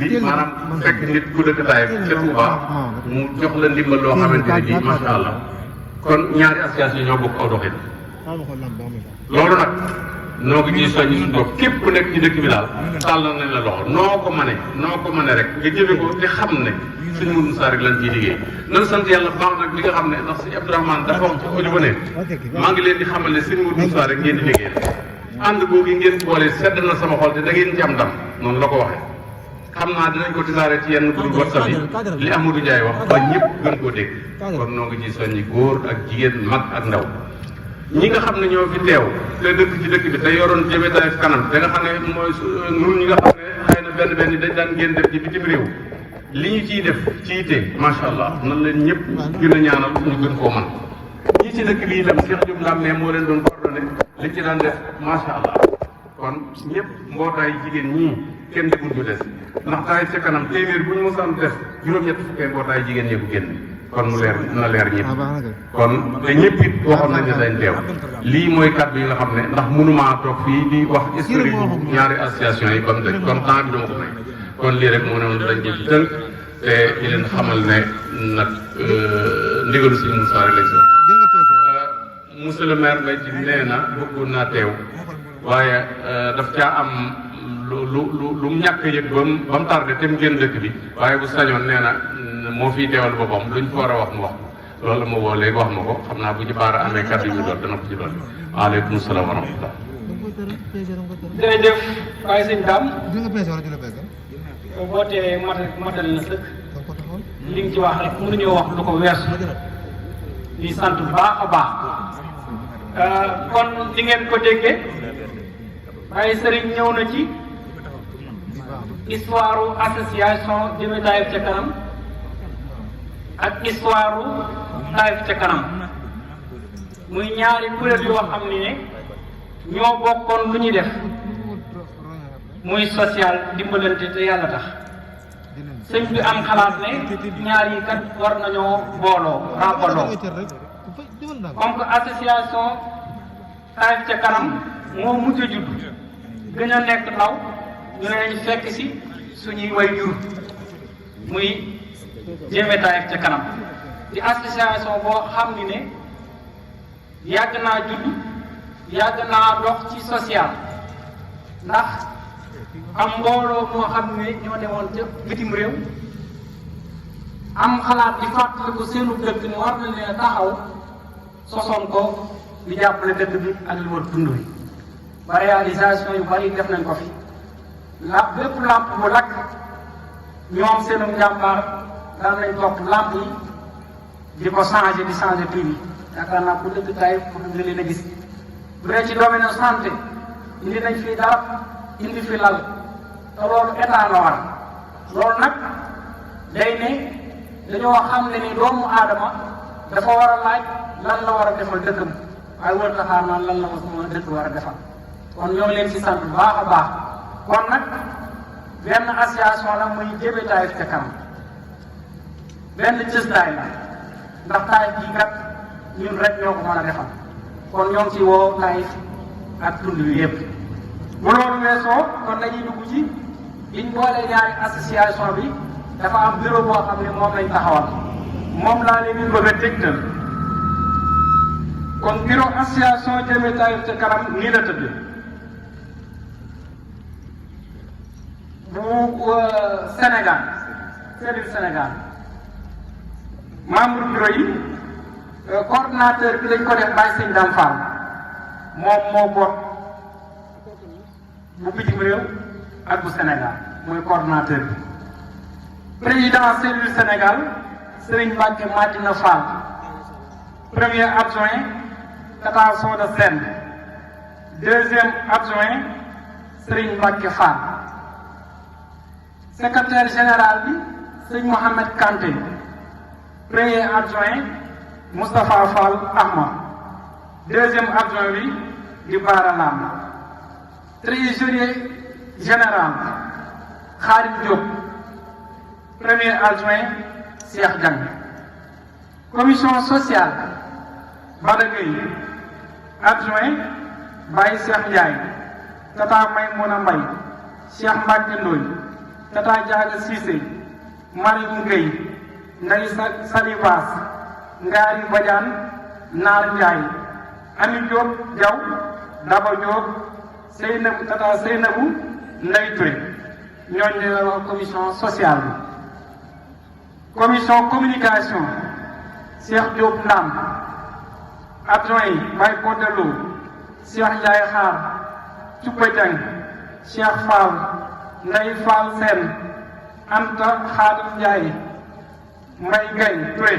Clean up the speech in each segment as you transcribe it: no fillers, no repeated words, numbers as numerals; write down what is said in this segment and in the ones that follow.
bi maanaam fekk nit ku dëkk Taïf ca Touba mu jox la ndimbal loo xamante ne bii macha allah kon ñaari association ñoo bokk aw doxin loolu nag noo ngi ciy soññi suñu bopp képp ku nekk ci dëkk bi daal tàllal nañ la loxo noo ko mane rek nga jëfe ko te xam ne suñu Mourou Moussa rek lañ ciy liggéey nan sant yàlla baax nag li nga xam ne ndax suñu Abdourahmane dafa wax ci audio ba ne maa ngi leen di xamal ne suñu Mourou Moussa rek ngeen di liggéey ànd googu ngeen boole sedd na sama xol te da ngeen ci am ndam noonu la ko waxee xam naa dinañ ko tisaare ci yenn groupe WhatsApp yi li Amadou Ndiaye wax ba ñëpp gën koo dégg kon noo ngi ciy soññi góor ak jigéen mag ak ndaw ñi nga xam ne ñoo fi teew te dëkk ci dëkk bi te yoroon jëme Taïf kanam te nga xam ne mooy nun ñi nga xam ne xëy na benn dañ daan ngeen def ci bitim réew li ñu ciy def ci yitte macha allah nan leen ñëpp gën a ñaanal ñu gën koo mën ñi ci dëkk bi itam Cheikh Diop Lamé moo leen doon coordonné liñ ci daan def macha allah kon ñëpp mbootaay jigéen ñii kenn demul du des ndax Taïf ca kanam téeméer bu ñu mosaan def juróom-ñett fukkee mbootaay jigéen ñee ko génn kon mu leer na leer ñëpp kon te ñëpp it waxoon nañ ne dañ teew lii mooy kàddu yi nga xam ne ndax mënumaa toog fii di wax historique bu ñaari association yi comme kon temps bi dama ko may kon lii rek moo ne woon dañ ko ci tënk te di leen xamal ne nag ndigalu si Moussa rek lañ si monsieur le maire Mbaye ci nee na bëggoon naa teew waaye daf caa am lu mu ñàkk yëg ba mu tardé te mu génn dëkk bi waaye bu sañoon nee na moo fiy teewal boppam luñ ko war a wax mu wax loolu la ma woo léegi wax ma ko xam naa bu ci baara amee kàddu yu ñu doon dana ko ci doon waaleykum salaam wa rahmatullah. jërëjëf waaye sëñ Dame boo tee matal na sëkk li nga ci wax rek mënuñoo wax lu ko weesu di sant bu baax a baax kon li ngeen ko déggee waaye sëriñ ñëw na ci histoire association Jëme Taïf ca kanam ak histoire Taïf ca kanam muy ñaari kuréel yoo xam ne ñoo bokkoon lu ñuy def muy social dimbalante te yàlla tax sëñ bi am xalaat ne ñaar yi kat war nañoo booloo ràppaloo comme que association Taïf ca kanam moo mujj a judd gën a nekk ndaw ñu ne nañ fekk si suñuy way jur muy Jëme Taïf ca kanam di association boo xam ni ne yàgg naa judd yàgg naa dox ci social ndax am mbooloo moo xam ne ñoo demoon ca bitim réew am xalaat di fàttaliku seenu dëkk ni war nañ leen taxaw sosoon ko di jàppale dëkk bi ak li wër tund wi ba réalisation yu bari def nañ ko fi bépp làmp bu lakk ñoom seenu njàmbaar daan nañ topp làmp yi di ko changé di changé prix bi yaakaar naa ku dëkk Taïf pour nga leen a gis bu dee ci domaine santé indi nañ fi darab indi fi lal te loolu état la war loolu nag day ne dañoo xam ne ni doomu aadama dafa war a laaj lan la war a defal dëkkam waaye wër taxaar naan lan la ma dëkk war a defal kon ñoo leen ci sant bu baax a baax kon nag benn association la muy Jëme Taïf ca kanam benn cëslaay la ndax Taïf bii kat ñun rek ñoo ko mën a defal kon ñoo ngi ci woo Taïf ak tund wi yëpp bu loolu weesoo kon dañuy dugg ci biñ boole ñaari association bi dafa am bureau boo xam ne moom lañ taxawal moom laa leen di bëgg a dégtal kon bureau association Jëme Taïf ca kanam nii la tëdd bu Sénégal cellule Sénégal membre bureau yi coordonnateur bi lañ ko def Baye Sëñ Dame Fall moom moo boot bu bitim réew ak bu Sénégal mooy coordonnateur bi président cellule Sénégal Serigne Mbacke Madina Fall premier adjoint Tata Soda Sène deuxième adjoint Serigne Mbacke Fall secrétaire général bi Sëñ Mohamed Kanté premier adjoint Moustapha Fall Ahmad deuxième adjoint bi di Bara Lam trésorier général Khalid Diop premier adjoint Cheikh Diang commission sociale Bada Gueye adjoint Baye Cheikh Ndiaye Tata Maymouna Mbaye Cheikh Mbacke Ndoye Tata Diaga Cissé Mariam Gueye Ndeye Sali Bass Ngari Badiane Naar Ndiaye Ami Diop Diaw Daba Diop Seynabou Tata Seynabou Ndeye Touré ñooñu la wax commission sociale bi. Commission communication Cheikh Diop Ndam adjoint yi Baye Kodelo Cheikh Ndiaye Xaar Cuppa Dieng Cheikh Fall Ndeye Fall Sène Anta Khadim Ndiaye Mbaye Gaye Touré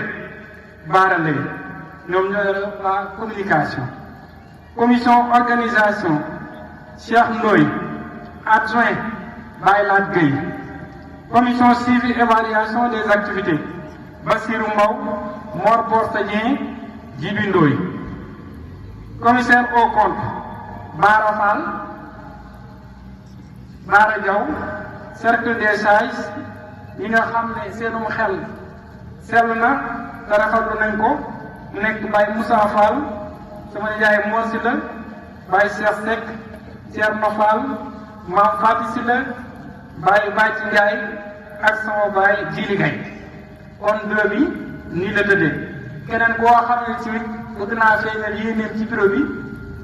Baara Lay ñoom ñoo la communication. Commission organisation Cheikh Ndoye adjoint Baye Lat Gueye. Commission suivi évaluation des activités Bassirou Mbaw Mor Borsa Dieng Djibi Ndoye. Commissaire au compte Bara Fall Bara Diaw cercle des sages ñi nga xam ne seenum xel sell na te rafetlu nañ ko nekk Baye Moussa Fall sama nijaay Mor Sylla Baye Cheikh Seck Thierno Fall Mame Fatou Sylla Baye Bàcci Ndiaye ak sama baay Djili Gaye kon bureau bi nii la tëddee keneen koo xam ne ci bëgg naa feeñal yéeneen ci bureau bi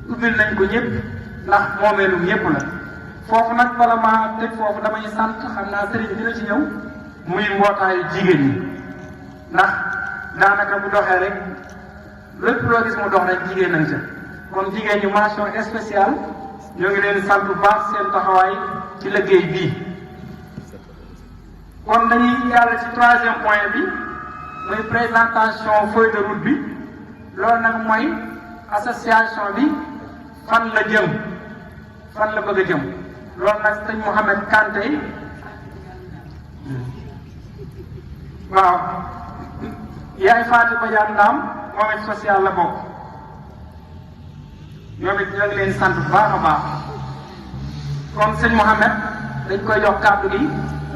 ubbil nañ ko ñëpp ndax moomeelu ñëpp la foofu nag bala maa teg foofu damay sant xam naa sëriñ dina ci ñëw muy mbootaayu jigéen ñi ndax daanaka bu doxee rek lépp loo gis mu dox rek jigéen nañ ca kon jigéen ñi mention spéciale ñoo ngi leen sant bu baax seen taxawaay ci liggéey bii. kon dañuy yàlla ci troisième point bi muy présentation feuille de route bi loolu nag mooy association bi fan la jëm fan la bëgg a jëm loolu nag sëñ Mouhamed Kanté waaw yaay Fatou Badiane Ndam moom it social la bokk ñoom it ñoo ngi leen sant bu baax a baax kon sëñ Mouhamed dañ koy jox kàddu gi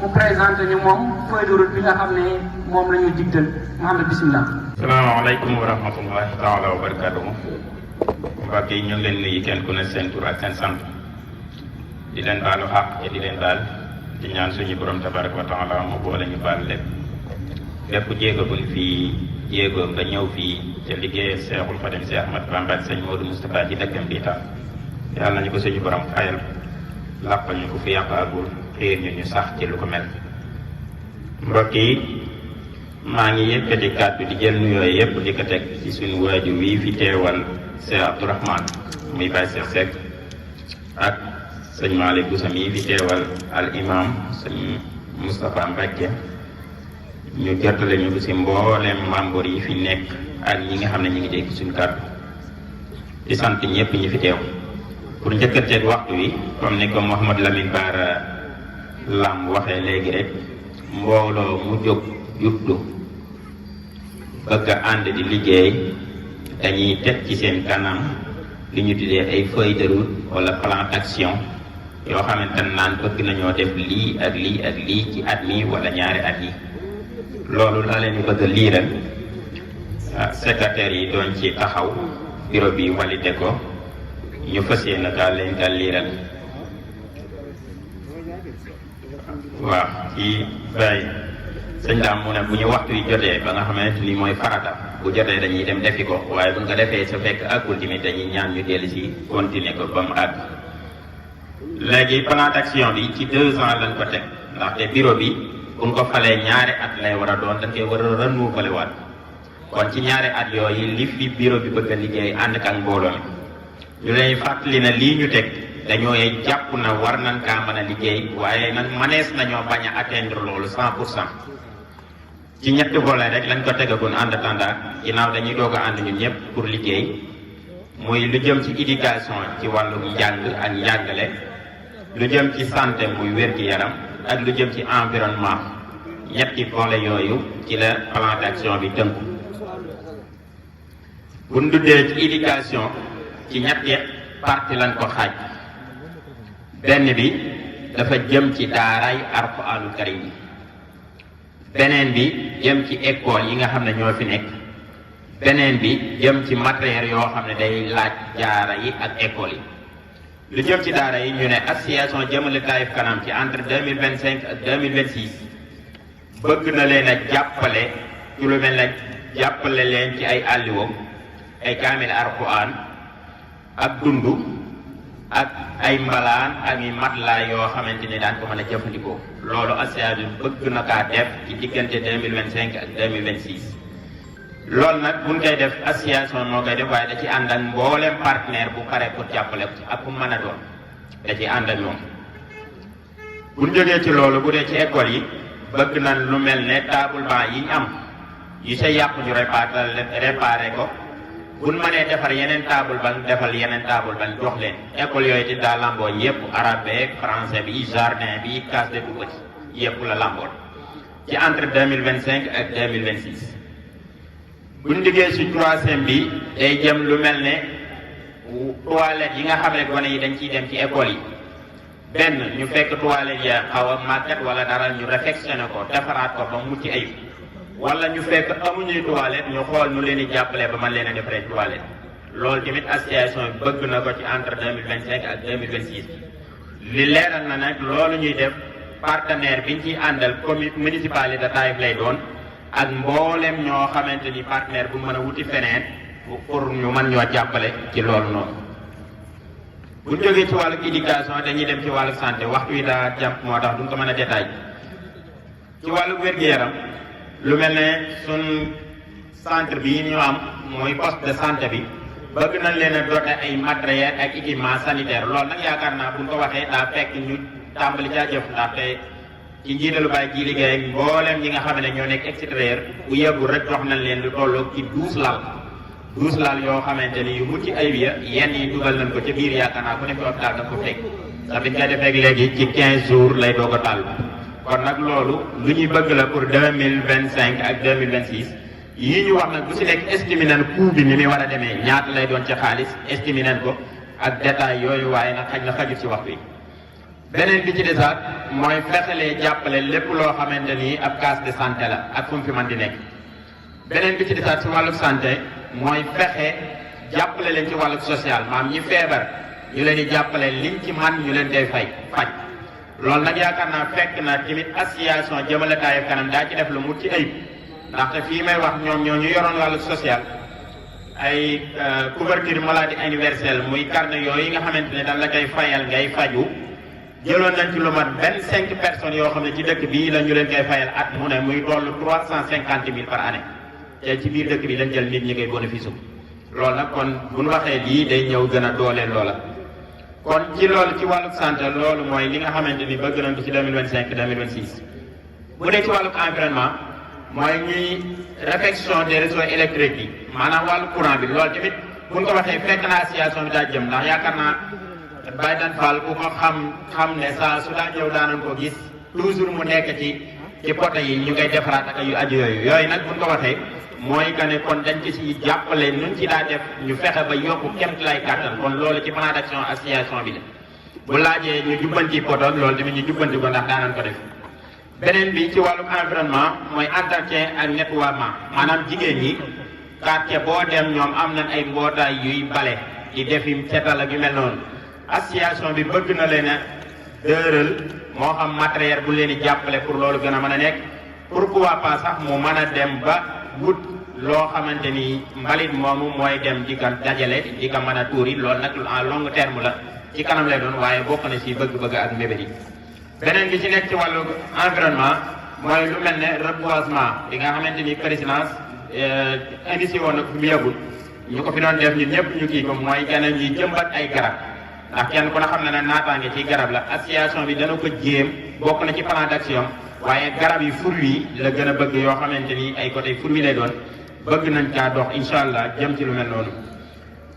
mu présenté ñu moom feuille de route bi nga xam ne moom la ñu digtal Mouhamed bisimilah. salaamaaleykum wa rahmatullahi taala wa barakatuhu mbokk yi ñu ngi leen nuyu kenn ku ne seen tur ak seen sant di leen baalu xaq te di leen baal di ñaan suñu borom tabaraka wa taala mu boole ñu baal lépp lépp jéego buñ fii jéego nga ñëw fii te liggéeyal Seexul Xadim Seex Ahmad Bamba ak sëñ Modou Moustapha ci dëkkam bi tax yàlla nañu ko suñu borom fayal làppal ñu ko fi yàqaagul xiir ñu sax ci lu ko mel. mbokk yi maa ngi yëkkati kàddu di jël nuyoo yëpp di ko teg ci suñu waajur wii fi teewal Cheikh Abdourahmane muy Baye Cheikh Seck ak sëñ Malick Boussa mii fi teewal al imam sëñ Moustapha Mbacke ñu jottale ñu ko si mboolem membre yi fi nekk ak ñi nga xam ne ñu ngi dégg suñu kàddu di sant ñëpp ñi fi teew. pour njëkkanteeg waxtu wi comme ni ko Mouhamad Lamine Bara Lam waxee léegi rek mbooloo mu jóg juddu bëgg a ànd di liggéey dañuy teg ci seen kanam li ñu tuddee ay feuille de route wala plan d'action yoo xamante ne naan bëgg nañoo def lii ak lii ak lii ci at mi wala ñaari at yi loolu la leen bëgg a liiral secrétaire yi doon ci taxaw bureau bi validé ko ñu fas yéene daal leen daal liiral waaw ci bàyyi sëñ daam mu ne bu ñu waxtu yi jotee ba nga xamante ni mooy farata bu jotee dañuy dem defi ko waaye bu nga defee sa fekk àggul tamit dañuy ñaan ñu dellu si continuer ko ba mu àgg. léegi plan d'action bi ci 2 ans lañ ko teg ndaxte bureau bi bu ñu ko falee ñaari at lay war a doon dañ koy war a renouveler waat kon ci ñaari at yooyu li fi bureau bi bëgg a liggéey ànd ak mbooloo mi ñu lay fàttali na lii ñu teg dañoo jàpp na war nañ kaa mën a liggéey waaye nag mënees nañoo bañ a atteindre loolu 100%. ci ñetti volet rek lañ ko tegagoon en attendant ginnaaw dañuy doog a ànd ñun ñëpp pour liggéey muy lu jëm ci éducation ci wàllu njàng ak njàngale lu jëm ci santé muy wér-gi-yaram ak lu jëm ci environnement ñetti volet yooyu ci la plan d'action bi tënku. bu ñu duddee ci éducation ci ñetti partie lañ ko xaaj benn bi dafa jëm ci daaraay Alxuraanul Karim yi beneen bi jëm ci école yi nga xam ne ñoo fi nekk beneen bi jëm ci matériel yoo xam ne day laaj jaara yi ak école yi lu jëm ci daara yi ñu ne association jëmale Taïf kanam ci entre 2025 ak 2026 bëgg na leen a jàppale ci lu mel ne jàppale leen ci ay àlliwoo ay kaamil alxuraan ak dundu ak ay mbalaan ak i matelas yoo xamante ni daan ko mën a jëfandikoo loolu association bi bëgg na kaa def ci diggante 2025 ak 2026 loolu nag buñ koy def association moo koy def waaye da ci ànd ak mboolem partenaire bu pare pour jàppale ko ak ku mën a doon da ci ànd ak ñoom buñ jógee ci loolu bu dee ci école yi bëgg na lu mel ne table banc yi ñu am yu sa yàqu ñu réparé ko buñ mënee defar yeneen table banc defal yeneen table banc jox leen école yooyu di daa lamboo yëpp arabe français bi jardin bi classe de tout petit yëpp la lambool ci entre 2025 ak 2026 buñ liggéey ci troisième bi day jëm lu mel ne toilette yi nga xam ne gone yi dañ ciy dem ci école yi benn ñu fekk toilette ya xaw a màggat wala dara ñu réfectionné ko defaraat ko ba mucc ayib wala ñu fekk amuñuy toilette ñu xool nu leen di jàppale ba man leen a defaree toilette loolu tamit association bi bëgg na ko ci entre 2025 ak 2026 li leeral na nag loolu ñuy def partenaire biñ ciy àndal commune municipalité Taïf lay doon ak mboolem ñoo xamante ni partenaire bu mën a wuti feneen pour ñu mën ñoo jàppale ci loolu noonu bu ñu jógee ci wàllu éducation dañuy dem ci wàllu santé waxtu wi daa jàpp moo tax duñ ko mën a détail ci wàllu wér-gu-yaram lu mel ne suñ centre bi ñu am mooy poste de santé bi bëgg nañ leen a doter ay matériel ak équipement sanitaire loolu nag yaakaar naa buñ ko waxee daa fekk ñu tàmbali caa jëf ndaxte ci njiitalu Baye ji liggéey ak mboolem ñi nga xam ne ñoo nekk extérieur bu yëgul rek jox nañ leen lu tolloo ci 12 lal yoo xamante ni yu mucc ayib ya yenn yi dugal nañ ko ca biir yaakaar naa ku ne fi hôpital da ko fekk sax biñ koy defee léegi ci 15 jours lay doog a tàll kon nag loolu lu ñuy bëgg la pour 2025 ak 2026 yii ñu wax nag bu si nekk estimé nañ coût bi ni muy war a demee ñaata lay doon ci xaalis estimé nañ ko ak détail yooyu waaye nag xaj na xajut si waxtu yi beneen bi ci desaat mooy fexelee jàppale lépp loo xamante ni ab case de santé la ak fu mu fi mën di nekk beneen bi ci desaat si wàllu santé mooy fexe jàppale leen ci wàllu social maam ñi feebar ñu leen di jàppale liñ ci man ñu leen koy faj loolu nag yaakaar naa fekk na tamit association jëmale Taïf kanam daa ci def lu mu ci ayib ndaxte fii may wax ñoom ñoo ñu yoroon wàllu social ay couverture maladie universelle muy carnet yooyu nga xamante ne dañ la koy fayal ngay faju jëloon nañ ci lu mat 25 personnes yoo xam ne ci dëkk bii la ñu leen koy fayal at mu ne muy toll 350 000 par année te ci biir dëkk bi lañ jël nit ñi koy bénéfice loolu nag kon bu ñu waxee lii day ñëw gën a dooleel loola. kon ci loolu ci wàllu santé loolu mooy li nga xamante ni bëgg nañ ko ci 2025 2026 bu dee ci wàllu environnement mooy ñuy réfection des réseaux électriques yi maanaam wàllu courant bi loolu tamit bu ñu ko waxee fekk na association bi daa jëm ndax yaakaar naa. Baye Dan Fall ku ko xam ne saa su daa ñëw daanañ ko gis toujours mu nekk ci poto yi ñu koy defaraat ak yu aju yooyu nag buñ ko waxee mooy que ne kon dañ ci si jàppale nuñ ci daa def ñu fexe ba yokku kemt lay kàttan kon loolu ci plan d'action association bi la bu laajee ñu jubbanti poto loolu tamit ñu jubbanti ko ndax daanañ ko def beneen bi ci wàllu environnement mooy entretien ak nettoiement maanaam jigéen ñi quartier boo dem ñoom am nañ ay mbootaay yuy bale di defi setal ak yu mel noonu association bi bëgg na leen a dëral moo xam matériel bu leen di jàppale pour loolu gën a mën a nekk pourquoi pas sax mu mën a dem ba wut loo xamante ni mbalit moomu mooy dem di ko dajale di ko mën a tuuri loolu nag en long terme la ci kanam lay doon waaye bokk na si bëgg-bëgg ak mbébét yi. beneen bi ci nekk ci wàllu environnement mooy lu mel ne reboisement bi nga xamante ni présidence initié woon na ko fi mu yàggul ñu ko fi doon def ñun ñëpp ñu kii ko mooy gën a ñuy jëmbat ay garab. ndax kenn ku ne xam na ne naataange ci garab la association bi dana ko jéem bokk na ci plan d'action waaye garab yi fruits yi la gën a bëgg yoo xamante ni ay côté fruits lay doon bëgg nañ kaa dox incha allah jëm ci lu mel noonu.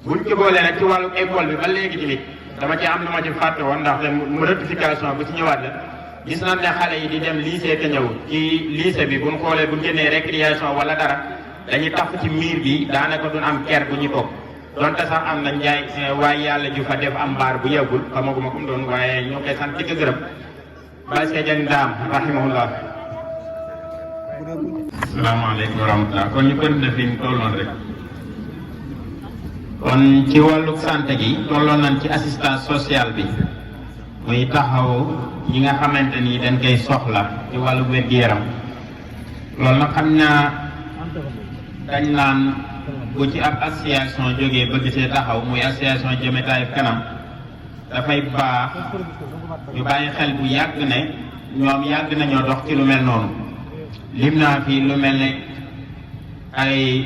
buñ ko boolee nag ci wàllu école bi ba léegi tamit dama ci am lu ma ci fàtte woon ndaxte mu rectification bu ci ñëwaat la gis nañ ne xale yi di dem lycée te ñëw ci lycée bi buñ xoolee buñ génnee récréation wala dara dañuy tax ci miir bi daanaka duñ am ker bu ñu toog. donte sax am na njaay waaye yàlla ju fa def am mbaar bu yàggul xamaguma ko mu doon waaye ñoo koy sant di ko gërëm Baye Seydiane Ndaam rahimahullah. asalaamaaleykum wa rahmatulah kon ñu continué fi ñu tolloon rek kon ci wàllu santé gi tolloon nañ ci assistance sociale bi muy taxaw ñi nga xamante ni dañ koy soxla ci wàllu wér-gu-yaram loolu nag xam naa dañ naan bu ci ab association jógee bëgg see taxaw muy association Jëme Taïf Kanam dafay baax ñu bàyyi xel bu yàgg ne ñoom yàgg nañoo dox ci lu mel noonu lim naa fi lu mel ne ay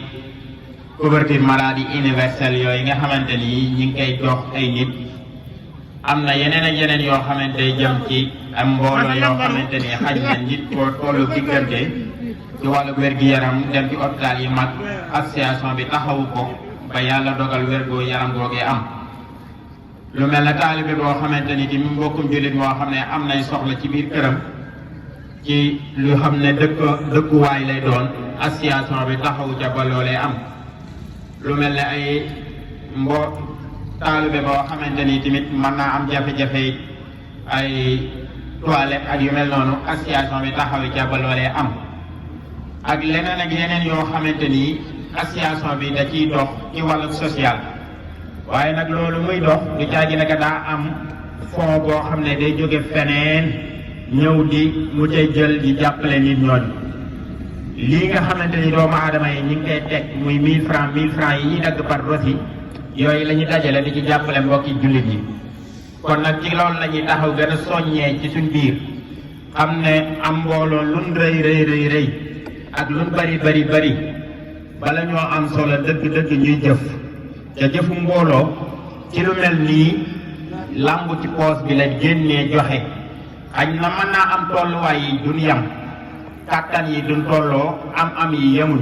couverture maladie universelle yooyu nga xamante ni ñi ngi koy jox ay nit am na yeneen ak yeneen yoo xamante jëm ci am mbooloo yoo xamante ni xaj na nit koo tollu diggante ci wàllu wér-gi-yaram dem ci hôpital yi mag association bi taxawu ko ba yàlla dogal wér-gu-yaram googee am lu mel ne taalibe boo xamante ni tamit mbokkum jullit moo xam ne am nay soxla ci biir këram ci lu xam ne dëkkuwaay lay doon association bi taxawu ca ba loolee am lu mel ne ay taalibe boo xamante ni tamit mën naa am jafe-jafe ay toilette ak yu mel noonu association bi taxawu ca ba loolee am ak leneen ak yeneen yoo xamante ni association bi da ciy dox ci wàllu social waaye nag loolu muy dox du caagi naka daa am fond boo xam ne day jóge feneen ñëw di mu cay jël di jàppale nit ñooñu lii nga xamante ni doomu aadama yi ñu ngi koy teg muy 1000 francs yi ñuy dagg par rosi yooyu la ñuy dajale di ci jàppale mbokki jullit yi kon nag ci loolu la ñuy taxaw gën a soññee ci suñ biir xam ne am mbooloo lun rëy ak lun bari bala ñoo am solo dëgg ñuy jëf te jëfu mbooloo ci lu mel nii làmb ci poos bi la génnee joxe xañ na mën naa am tolluwaay yi duñ yam kàttan yi duñ tolloo am yi yemuñ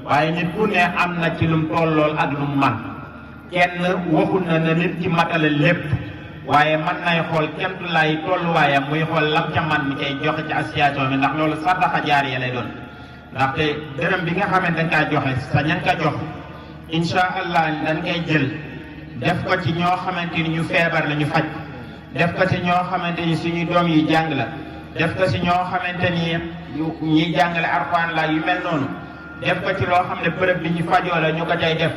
waaye nit ku ne am na ci lum tollool ak lum man kenn waxul na nit ci matale lépp waaye mën nay xool kemtu lay tolluwaayam muy xool lam ca man mi koy joxe ci association bi ndax loolu sadaxa jaariya lay doon ndaxte dërëm bi nga xamante dañ kaa joxe sa ñan ka jox incha allah dañ koy jël def ko ci ñoo xamante ni ñu feebar la ñu faj def ko ci ñoo xamante ni suñu doom yi jàng la def ko ci ñoo xamante ni ñiy jàngale Alxuraan la yu mel noonu def ko ci loo xam ne bërëb bi ñu fajoo la ñu ko cay def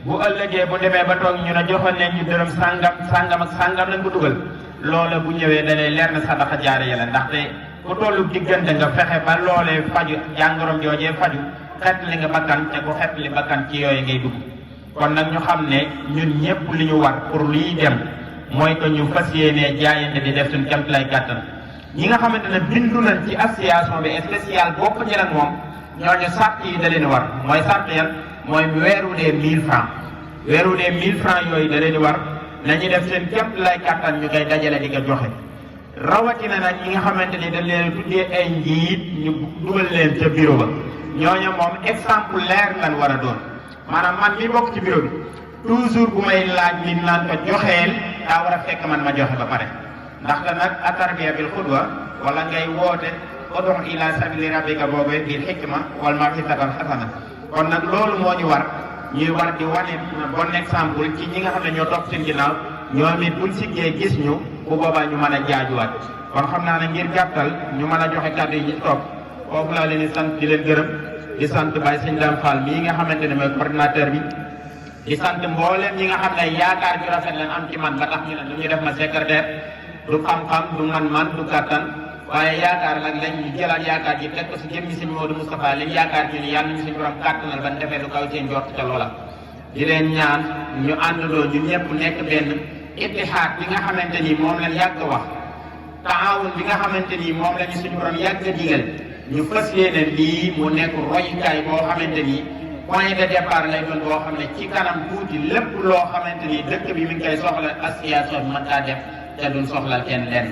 bu ëllëgee bu demee ba toog ñu ne joxoon nañ ñu dërëm sàngam ak sàngam lañ ko dugal loola bu ñëwee da lay leer na sadaxa jaariya la ndaxte ku tollu diggante nga fexe ba loolee faju jàngoroom joojee faju xet li nga bakkan te ku xet li bakkan ci yooyu ngay dugg kon nag ñu xam ne ñun ñëpp li ñu war pour liy dem mooy que ñu fas yéenee jaayante di def suñ kemt lay kàttan ñi nga xamante ne bindu nañ ci association bi spécial bokk ci nag moom ñooñu sart yi da leen war mooy sart yan mooy weeru dee 1000 francs weeru dee 1000 francs yooyu da leen war nañu def seen kemt lay kàttan ñu koy dajale di ko joxe rawatina nag ñi nga xamante ni dañ leen tuddee ay njiit ñu dugal leen ca bureau ba ñooñu moom exemple leer lan war a doon maanaam man mi bokk ci bureau bi toujours bu may laaj nit naan ko joxeel daa war a fekk man ma joxe ba pare ndaxte nag atarbiya bil xudwa wala ngay woote ud'u ila sabili rabbika boobu bil hikma wal maw'izatil hasana kon nag loolu moo ñu war ñuy war di wane bon exemple ci ñi nga xam ne ñoo topp seen ginnaaw ñoom it buñ siggee gis ñu bu boobaa ñu mën a jaajuwaat kon xam naa ne ngir gàttal ñu mën a joxe kàddu yi ñu topp foofu laa leen di sant di leen gërëm di sant Baye Sëñ Dame Fall mii nga xamante ne mooy coordinateur bi di sant mbooleem ñi nga xam ne yaakaar ju rafet leen am ci man ba tax ñu ne du ñu def ma secrétaire du xam-xam du man du kàttan waaye yaakaar nag lañ ñu jëlaat yaakaar ji teg ko si jëmmi Sëñ Modou Moustapha liñ yaakaar ci ni yàlla ñu suñu borom kàttanal ban defee lu kaw seen jort ca loola di leen ñaan ñu àndandoo ñu ñëpp nekk benn ittihaad bi nga xamante ni moom lañ yàgg wax taawun bi nga xamante ni moom la ñu suñu borom yàgg digal ñu fas yéene lii mu nekk royukaay boo xamante ni point de départ lay doon boo xam ne ci kanam tuuti lépp loo xamante ni dëkk bi mi ngi koy soxla association bi mën kaa def te duñ soxlal kenn lenn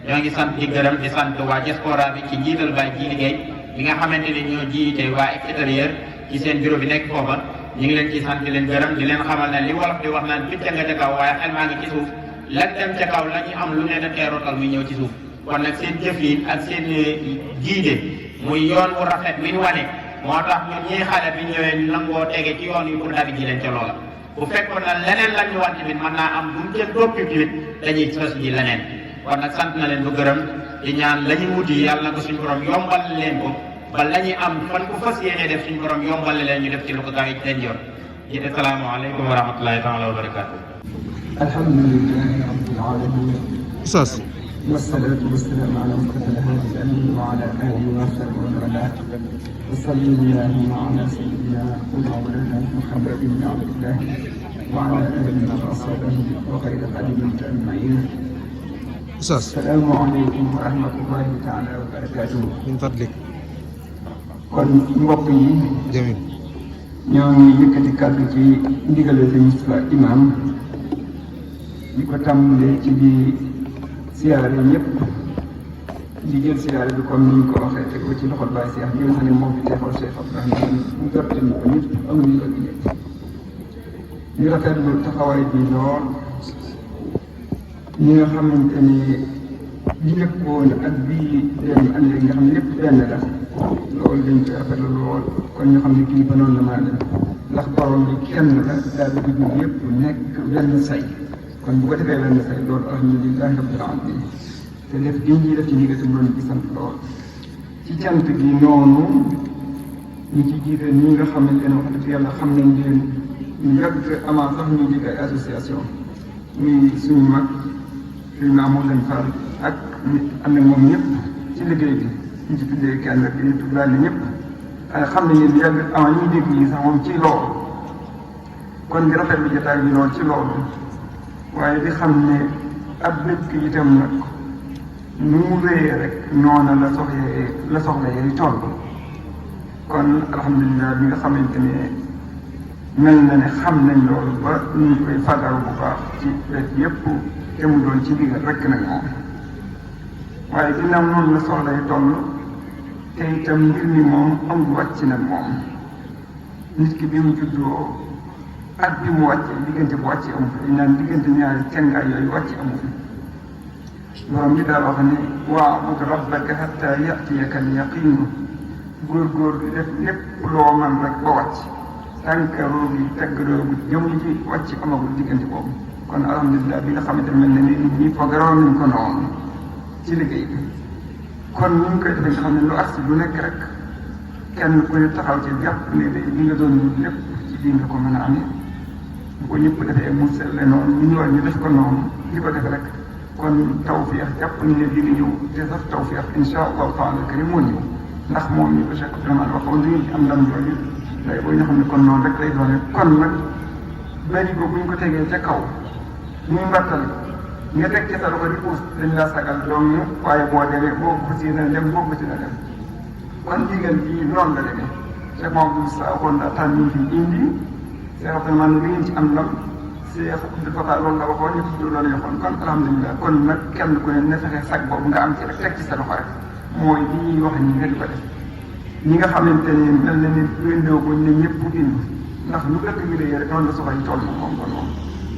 ñoo ngi sant di gërëm di sant waa diaspora bi ci njiital Baye ji liggéey bi nga xamante ni ñoo jiite waa extérieur ci seen bureau bi nekk foofa ñu ngi leen ci sant di leen gërëm di leen xamal ne li wolof di wax naan picc nga ca kaw waaye xel maa ngi ci suuf lan dem ca kaw la ñu am lu ne da teerotal muy ñëw ci suuf kon nag seen jëf yi ak seen jiide muy yoon wu rafet bi ñu wane moo tax ñun ñii xale bi ñëwee ñu nangoo tege ci yoon yi pour dabi ji leen ca loola bu fekkoon na leneen lañ ñu wan tamit mën naa am buñ ca toppi tamit dañuy sos ji leneen kon nag sant na leen bu gërëm di ñaan la ñu wuti yàlla na ko suñu borom yombal leen ko ba la ñuy am fan ko fas yéene def suñu borom yombal leen ñu def ci lu ko gaaw yi leen yor ci asalaamaaleykum wa rahmatullahi taala wa barakaatu. alhamdulillahi rabbil alamin. Oustaz. wasalaatu wasalaamu ala mustafa al-haadi al-amin wa ala alihi wa sahbihi wa man wala. wa salli allahumma ala sayyidina wa mawlana muhammadin ibn abdillah wa ala alihi wa ashabihi wa khayri khadimihi ajmain. Oustaz. assalaamu aleykum wa rahmatullahi taala wa barakatuh. min fadlik. kon mbokk yi. Jamil. ñoo ngi yëkkati kàddu ci ndigalal sëñ Moustapha imam di ko tàmbalee ci di siyaare ñëpp di jël siyaare bi comme ni ñu ko waxee teg ko ci loxol Baye Cheikh bi nga xam ne moom fi teewal Cheikh Abdourahmane mu jottali ko ñëpp amuñu ko ñëpp ñu rafetlu taxawaay bi lool ñi nga xamante ni li njëkkoon ak bii dem ànd nga xam ne lépp benn la loolu dañ koy rafetlu lool kon ñu xam ne kilifa noonu la maa dem ndax borom bi kenn la daal di dugg yëpp nekk benn say kon bu ko defee benn say loolu alhamdulilahi rabbil alamin te def gi ñuy def ci ndigal loolu di sant lool ci cant gi noonu ñu ci jiite ñi nga xamante ne wax dëgg yàlla xam nañ leen ñu yàgg avant sax ñu jiite ay association muy suñu mag suñu maamoon lañ faal ak nit am na moom ñëpp ci liggéey bi ñu ci tuddee kenn rek ñu tuddal ñëpp xam nañu ne yàgg avant ñuy dégg yi sax moom ci loolu kon di rafetlu jotaay bi loolu ci loolu waaye di xam ne ab dëkk itam nag nu mu wéyee rek noona la soxla yee toll kon alhamdulilah bi nga xamante ne mel na ne xam nañ loolu ba ñu koy fagaru bu baax ci wet yëpp te mu doon ci ndigal rek nag moom waaye ginnaaw noonu la soxla yi toll te itam mbir mi moom amul wàcc nag moom nit ki bi mu juddoo ak bi mu wàccee diggante bu wàccee amul dañ naan diggante ñaari tengaay yooyu wàcce amul borom bi daal wax ne wa'bud rabbaka hatta ya'tiyaka al-yaqiin góor def lépp loo man rek ba wàcc tànk roog yi teggaloogu jëm ci wàcc amagul diggante boobu kon alhamdulilah bi nga xamante ne mel na ni nit ñi fagaroon nañ ko noonu ci liggéey bi kon ni ñu koy defee nga xam ne lu agsi lu nekk rek kenn ku ne taxaw ci jàpp ne de li nga doon wut lépp ci bii nga ko mën a amee bu ko ñëpp defee mu seetle noonu ñu ñëwaat ñu def ko noonu di ko def rek kon tawfiix jàpp nañ ne dina ñëw te sax tawfiix insha allahu taala karim moo ñëw ndax moom ñu ko Cheikh Abdourahmane waxoon di ngeen ci am ndam jooju day booy ñu xam ne kon noonu rek lay doone kon nag bari ko bu ñu ko tegee ca kaw muy mbattal nga teg ci sa loxo di puus dañ laa sagal doom ñu waaye boo demee boo ko si na dem boo ko si na dem kon ndigal bii noonu la demee Cheikh Mamadou Moussa waxoon daa tànn ñu fi indi Cheikh Abdourahmane li ngeen ci am ndam Cheikh Abdou Fatah loolu la waxoon ñëpp loolu la waxoon kon alhamdulilah kon nag kenn ku ne na fexe sag boobu nga am ci rek teg ci sa loxo rek mooy li ñuy wax nii nga di ko def ñi nga xamante ne mel na ni wéndoo ko ne ñëpp indi ndax lu dëkk bi la rek noonu la soxla yi toll moom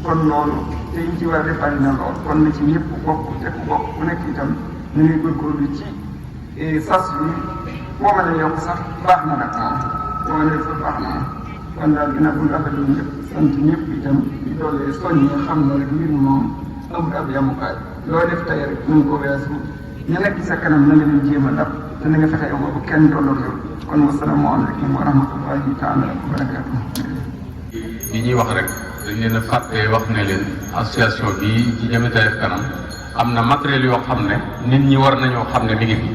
kon loolu te ñu ci war a def bari na lool kon na ci ñëpp bokk te ku bokk ku nekk itam ñu ngi góorgóorlu ci sas bi boo mën a yokk sax baax na nag moom boo mën a yokk sax baax na moom kon daal ginnaaw bu ñu rafetlu ñëpp sant ñëpp itam di doole soññi xam ne rek mbir mi moom amul ab yamukaay loo def tey rek nañ ko weesu ñu nekk sa kanam na nga leen jéem a dab te na nga fexe yow boobu kenn dolloo yow kon wasalaamaaleykum wa rahmatullahi taala wa barakatuh. yi ñuy wax rek dañ leen a fàtte wax ne leen association bi ci Jami Taïf Kanam am na matériel yoo xam ne nit ñi war nañoo xam ne mi ngi fi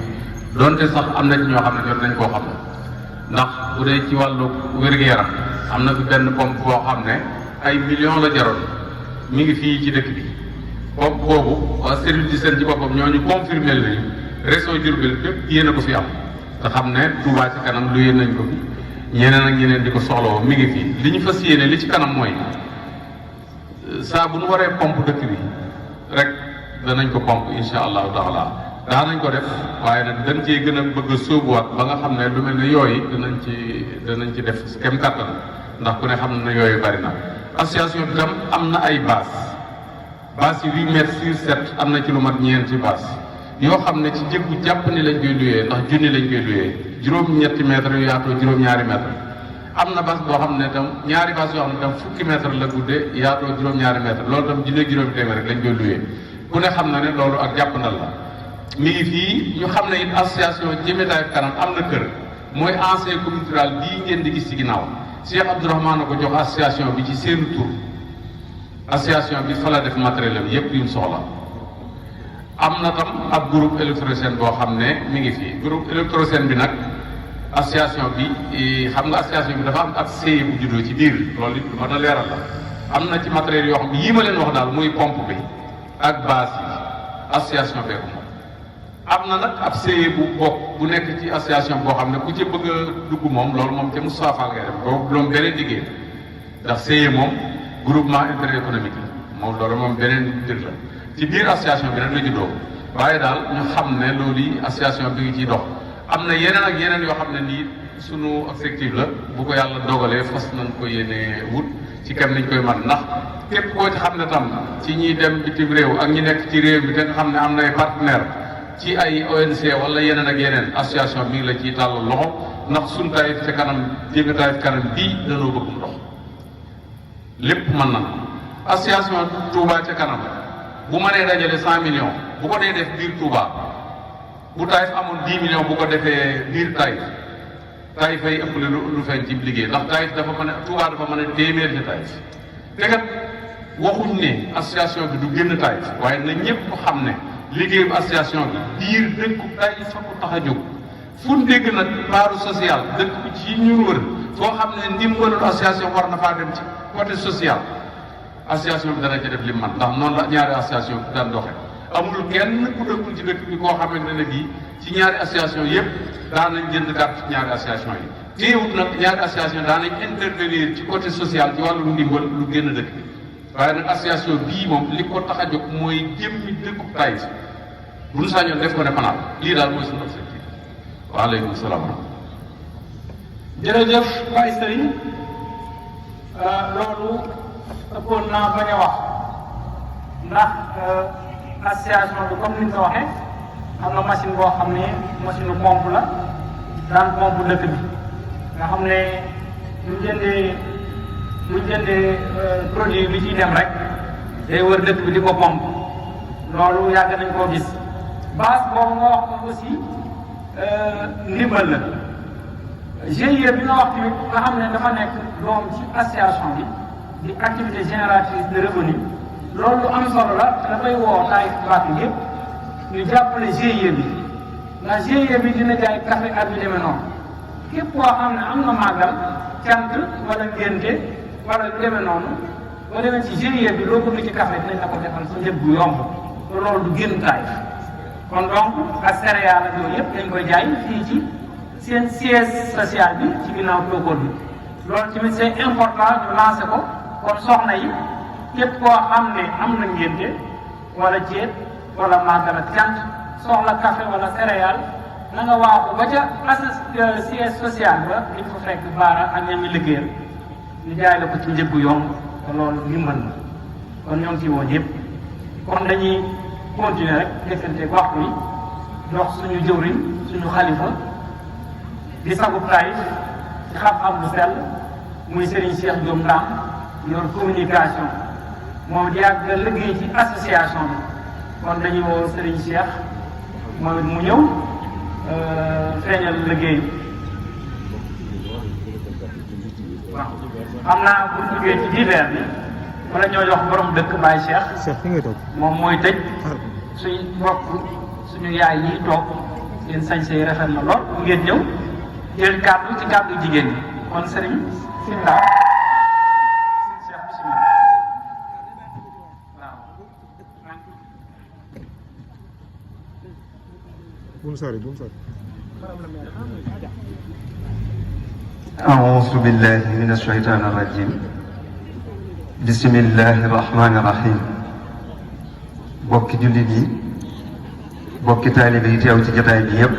donte sax am na ci ñoo xam ne jot nañ koo xam ndax bu dee ci wàllu wér-gu-yaram am na fi benn pompe boo xam ne ay millions la jaroon mi ngi fii ci dëkk bi pompe boobu waa service d'hygiène ci boppam ñoo ñu confirmé nañu réseau Diourbel bépp yéen a ko fi am te xam ne Touba ci kanam lu yéen nañ ko fi ñeneen ak ñeneen di ko soxlawoo mi ngi fi li ñu fas yéene li ci kanam mooy saa bu nu waree pompe dëkk bi rek danañ ko pompe insha allahu taala daanañ ko def waaye nag dañ cee gën a bëgg a sóobuwaat ba nga xam ne lu mel ne yooyu danañ ci def kem kàttan ndax ku ne xam ne yooyu bari na association bi tam am na ay base yi 8 mètres sur 7 am na ci lu mat ñeenti base yoo xam ne ci jëggu jàpp ni lañ koy luyee ndax junni lañ koy luyee juróom-ñetti mètres yu yaatoo juróom-ñaari mètres am na base boo xam ne tam ñaari base yoo xam ne tam fukki mètres la guddee yaatoo juróom-ñaari mètres loolu tam junni juróomi téeméer rek lañ koy luyee ku ne xam na ne loolu ak jàppandal la mi ngi fii ñu xam ne it association Jami Taïf Kanam am na kër mooy ancien communauté rurale bii ngeen di gis ci ginnaaw Cheikh Abdourahmane ko jox association bi ci seen tur association bi fa la def matériel am yépp yu mu soxla. am na tam ab groupe électrogène boo xam ne mi ngi fii groupe électrogène bi nag association bi xam nga association bi dafa am ab CIE bu juddoo ci biir loolu it mën a leeral la am na ci matériel yoo xam ne yii ma leen wax daal muy pompe bi ak base yi association bee ko moom. am na nag ab CIE bu bokk bu nekk ci association boo xam ne ku ci bëgg a dugg moom loolu moom ca Moustapha Fall ngay def boobu loolu beneen liggéey ndax CIE moom groupement interéconomique la moom loolu moom beneen mbir la ci biir association bi nag la juddoo waaye daal ñu xam ne loolu yi association bi ngi ciy dox. am na yeneen ak yeneen yoo xam ne nii sunu objectif la bu ko yàlla dogalee fas nañ ko yéene wut ci kem niñ koy man ndax képp koo ci xam ne tam ci ñiy dem bitim réew ak ñi nekk ci réew bi te nga xam ne am na ay partenaire ci ay ONC wala yeneen ak yeneen association bi ngi la ciy tàllal loxo ndax suñu Taïf ca kanam Jëmmi Taïf kanam bii danoo bëgg mu dox lépp mën na association Touba ca kanam bu mënee dajale 100 millions bu ko dee def biir Touba bu Taïf amoon 10 millions bu ko defee biir Taïf Taïf ay ëpp lu feeñ ci liggéey ndax Taïf dafa mën a Touba dafa mën a téeméer ci Taïf te kat waxuñ ne association bi du génn Taïf waaye na ñëpp xam ne liggéeyu association bi biir dëkku Taïf fa ko tax a jóg fu ñu dégg nag baaru social dëkk bi ci ñun wër foo xam ne ndimbalul association war na faa dem ci côté social association bi dana ca def li man ndax noonu la ñaari association bi daan doxe amul kenn ku dëkkul ci dëkk bi koo xamante ne bii ci ñaari association yëpp daan nañ jënd carte ci ñaari association yi téewut nag ñaari association daan nañ intervenir ci côté social ci wàllu ndimbal lu génn dëkk bi waaye nag association bii moom li ko tax a jóg mooy jëmmi dëkku Taïf bu ñu sañoon def ko ne fanaan lii daal mooy suñu objectif. waaleykum salaam. jërëjëf Baye Serigne loolu ëppoon naa bañ a wax ndax association bi comme ni ñu ko waxee am na machine boo xam ne machine pompe la daan pompe dëkk bi nga xam ne bu jëndee produit bi ciy dem rek day wër dëkk bi di ko pompe loolu yàgg nañ koo gis base boobu nga wax ko aussi ndimbal la GIE bi nga wax tamit nga xam ne dafa nekk doom ci association bi di activité génératrice de revenu loolu lu am solo la te dafay woo Taïf Mbacké yëpp ñu jàppale GIE bi ndax GIE bi dina jaay café ak yu demee noonu képp koo xam ne am na màggal cant wala ngénte wala lu demee noonu boo demee ci GIE bi loo bëgg ci café dinañ la ko defal sa njëg bu yomb te loolu du génn Taïf kon donc ak céréales ak yooyu yëpp dañ koy jaay fii ci seen siège social bi ci ginnaaw toogoor bi loolu tamit c'est important ñu lancé ko kon soxna yi képp koo xam ne am na ngénte wala ceeb wala màggal ak cant soxla café wala céréales na nga waaxu ba ca siège social ba di fa fekk baara ak ñami liggéeyal ñu jaay la ko ci njëg bu yomb te loolu ndimbal la kon ñoo ngi ci woon yëpp kon dañuy continuer rek defante waxtu yi dox suñu jëwriñ suñu xalifa di sagub Taïf ci xam-xam bu sell muy Serigne Cheikh Diom Ndam yor communication moom di yàgg liggéey ci association bi kon dañuy woo Serigne Cheikh moom it mu ñëw feeñal liggéey waaw xam naa bu ñu duggee ci divers bi wala ñoo jox borom dëkk Baye Cheikh moom mooy tëj suñ mbokk suñu yaay yi toog seen sañse yi rafet na lool ngeen ñëw jël kàddu ci kàddu jigéen ñi kon Serigne Sinda sëñ Cheikh bismillah waaw bum sori أعوذ بالله من الشيطان الرجيم بسم الله الرحمن الرحيم bokki jullit yi bokki taalibe yi teew ci jotaay bi yépp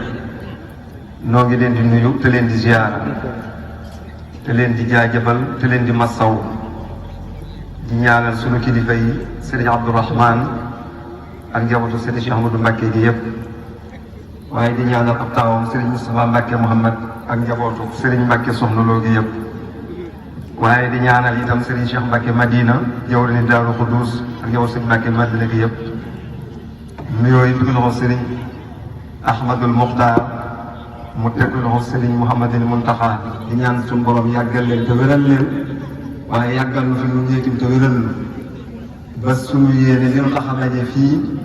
noo ngi leen di nuyu te leen di ziyaara te leen di jaajëfal te leen di massaw di ñaanal sunu kilifa yi Sëriñ Abdourahman ak njabootu Sëriñ Cheikh Ahmadou Mbacké gi yépp waaye di ñaanal ab taawam Sëriñ Moustapha Mbacké Mouhamad ak njabootu Sëriñ Mbacké Soxna Lo gi yépp waaye di ñaanal itam Sëriñ Cheikh Mbacké Madina jawriñu Daaru Xuddus ak njabootu Sëriñ Mbacké Madina gi yépp nuyoo yi dugg na ko Sëriñ Ahmadul Muxtaar mu teg loxo Serigne Mouhamadul Mountakha di ñaan suñu borom yàggal leen te wéral leen waaye yàggal nu fi nu ñeetim te wéral nu ba suñu yéene li nu tax a daje fii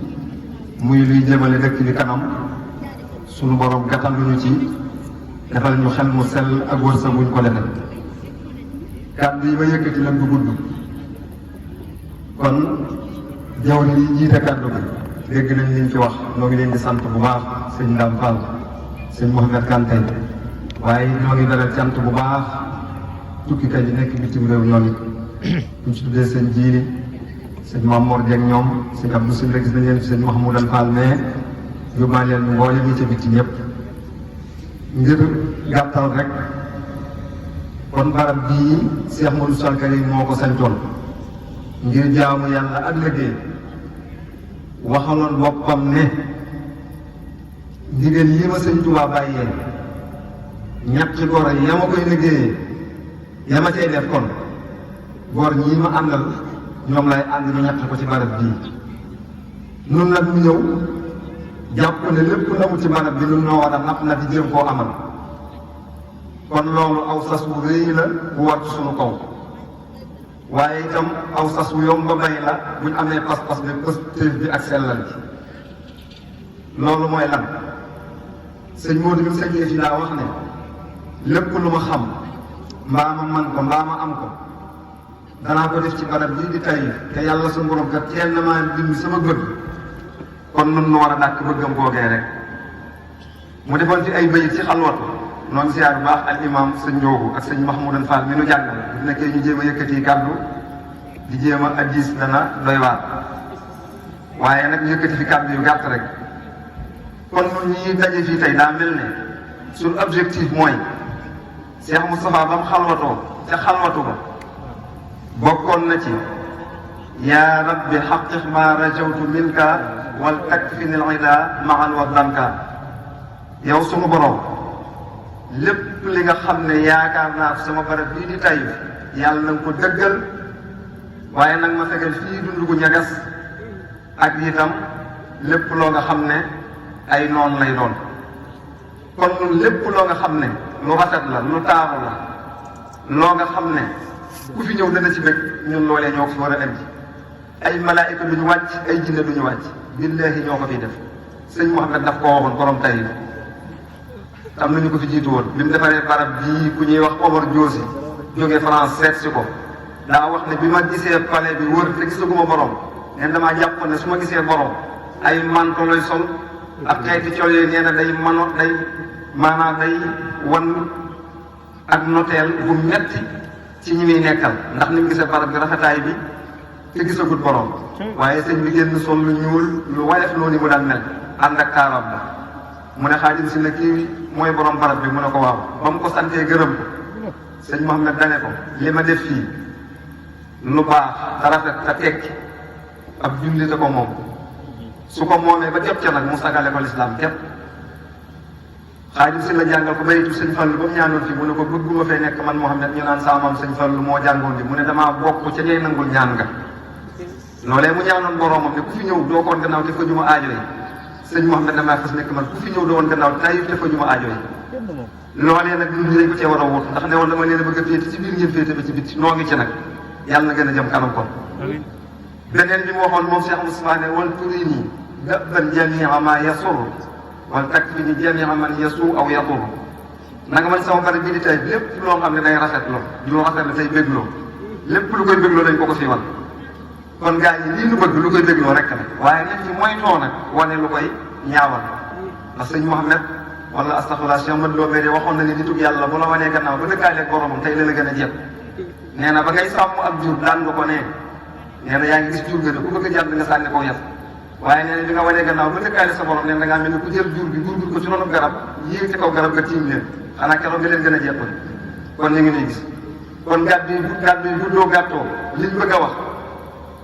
muy luy jëmale dëkk bi kanam suñu borom gàttal ñu ci defal ñu xel mu sell ak wërsëg buñ ko defee kàddu yi ma yëkkati nag du gudd kon jaww ji jiite kàddu bi dégg nañ liñ fi wax ñoo ngi leen di sant bu baax sëñ Ndam Fall sëñ Mouhamed Kanté waaye ñoo ngi beral cant bu baax tukkikat yi nekk bitim réew ñoom it ñu ci tuddee sëñ Jiili sëñ Mamour Dieng ñoom sëñ Abdou Sile gis nañ leen fi sëñ Mahmoudane Fall mais yóbbaale leen mboole ñi ca bitti ñëpp ngir gàttal rek kon barab bii Cheikh Modou Sall Karim moo ko santoon ngir jaamu yàlla ak liggéey waxaloon boppam ne ndigal yi ma sëñ Tuubaa bàyyee ñetti gor ya ma koy liggéeyee ya ma cay def kon gor ñii ma àndal ñoom lay ànd ñu ñett ko ci barab bii nun nag mu ñëw jàpp ne lépp la mu ci barab bi nun noo war a napp na di jéem koo amal kon loolu aw sas wu rëy la bu war ci sunu kaw waaye itam aw sas wu yomb ba bay la buñ amee pas-pas bi positif bi ak sellal bi loolu mooy lan sëñ Modou mi sëñ fi daa wax ne lépp lu ma xam mbaa ma man ko mbaa ma am ko danaa ko def ci barab bii di Taïf te yàlla suñu borom kat teel na maa bind sama bëgg kon nun nu war a dàkk bëggam googee rek mu defoon ci ay bayit ci xalwatu noonu siyaar bu baax al imam sëñ Ndiogu ak sëñ Mahmoudane Fall mi nu jàngal bu nekkee ñu jéem a yëkkati kàddu di jéem a addis dana doy waar waaye nag ñu yëkkati fi kàddu yu gàtt rek kon ñun ñi daje fii tey daa mel ne suñu objectif mooy Cheikh Moustapha ba mu xalwatoo ca xalwatu ba bokkoon na ci yaa rabbi xaqiq ma rajawtu minka wal takfini al ida maan wa danka yow sunu borom lépp li nga xam ne yaakaar naa sama barab bii di Taïf yàlla na nga ko dëggal waaye nag ma fegal fii dundu gu ñagas ak itam lépp loo nga xam ne ay noon lay doon kon ñun lépp loo nga xam ne lu rafet la lu taaru la loo nga xam ne ku fi ñëw dana ci bëgg ñun loolee ñoo ko fi war a indi ay malaayika duñu wàcc ay jinne duñu wàcc billaahi ñoo ko fiy def sëñ Mouhamed daf koo waxoon borom Taïf am nañu ko fi jiitu woon bi mu defaree barab bii ku ñuy wax Omar Diosi jógee France seet si ko daa wax ne bi ma gisee palais bi wër te gisaguma borom neen damaa jàpp ne su ma gisee borom ay manto lay sol ak xeeti col yooyu nee na day maanaam day wan ak noteel bu metti ci ñi muy nekkal ndax ni mu gisee barab bi rafetaay bi te gisagut borom waaye sëñ bi génn sol lu ñuul lu wayef noonu mu daan mel ànd ak taaram ba mu ne Xaadim si ne kii mooy borom barab bi mu ne ko waaw ba mu ko santee gërëm ko sëñ Mouhamed dane ko li ma def fii lu baax te rafet te tekki ab jullite ko moom su ko moomee ba jot ca nag mu sagale ko lislaam képp Xaadim si la jàngal ko bayitu sëñ Fallu ba mu ñaanoon fii mu ne ko bëgguma fee nekk man Mouhamed ñu naan saa maam sëñ Fallu moo jàngoon bi mu ne damaa bokk ca ñay nangul ñaan nga loolee mu ñaanoon boroomam ne ku fi ñëw doo ko woon gannaaw def ko juma aajo yi sëñ Mouhamed damaa fas nekk man ku fi ñëw doo woon gannaaw Taïf def ko juma aajo yi loolee nag ñun ñi dañ ko cee war a wut ndax ne woon dama leen a bëgg a féete ci biir ngeen féete ba ci bitti noo ngi ci nag yàlla na gën a jëm kanam kon beneen bi mu waxoon moom Cheikh Moustapha ne wal turini dabban jamia ma yasur wal takfini jamia man yasu aw yadur na nga man sama bari bi di tey lépp loo xam ne day rafet loo lu rafet la tey bégloo lépp lu koy bégloo dañ ko fi wan kon gaa yi lii nu bëgg lu koy bégloo rek la waaye nañ ci moytoo nag wane lu koy ñaawal ndax sëñ Mouhamed wala astaghfirullah Cheikh Ahmadou Lo Béré waxoon na ne nitug yàlla bu la wanee gannaaw ba dëkkaaleeg boromam tey la la gën a jëpp nee na ba ngay sàmm ak jur daan nga ko nee na yaa ngi gis jur nga ne ku bëgg a jàpp nga sànni ko yet waaye nee na bi nga wanee gannaaw ba dëkkaale sa borom nee na da ngaa mel ne ku jël jur bi gurgur ko ci ronub garab yéeg ci kaw garab nga tiim leen xanaa keroog nga leen gën a jëpp kon ñu ngi lay gis kon gàddu yi guddoo gàttoo liñ bëgg a wax